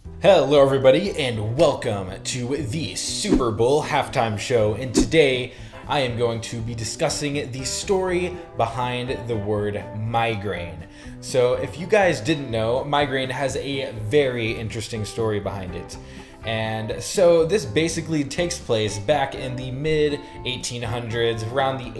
Hello, everybody, and welcome to the Super Bowl halftime show. And today I am going to be discussing the story behind the word migraine. So, if you guys didn't know, migraine has a very interesting story behind it. And so, this basically takes place back in the mid 1800s, around the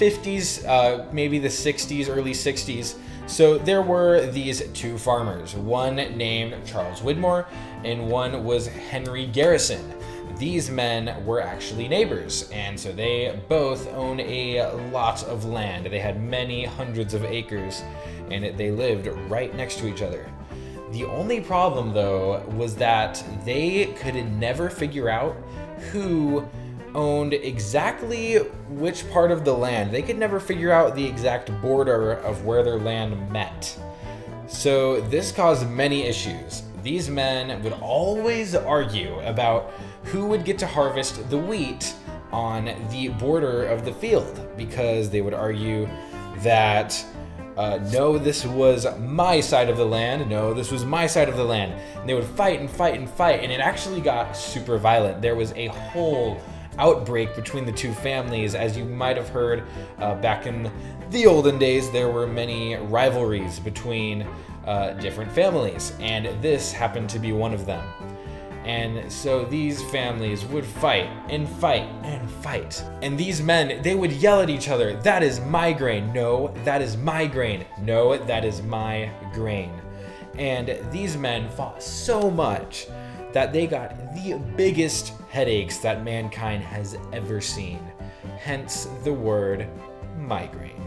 1850s, maybe the 60s, early 60s. So there were these two farmers, one named Charles Widmore and one was Henry Garrison. These men were actually neighbors, and so they both owned a lot of land. They had many hundreds of acres, and they lived right next to each other. The only problem, though, was that they could never figure out who owned exactly which part of the land. They could never figure out the exact border of where their land met. So this caused many issues. These men would always argue about who would get to harvest the wheat on the border of the field, because they would argue that no, this was my side of the land. No, this was my side of the land. And they would fight and fight and fight, and it actually got super violent. There was a whole outbreak between the two families. As you might have heard, back in the olden days, there were many rivalries between different families, and this happened to be one of them. And so these families would fight and fight and fight. And these men, they would yell at each other, "That is my grain. No, that is my grain. No, that is my grain." And these men fought so much that they got the biggest headaches that mankind has ever seen. Hence the word migraine.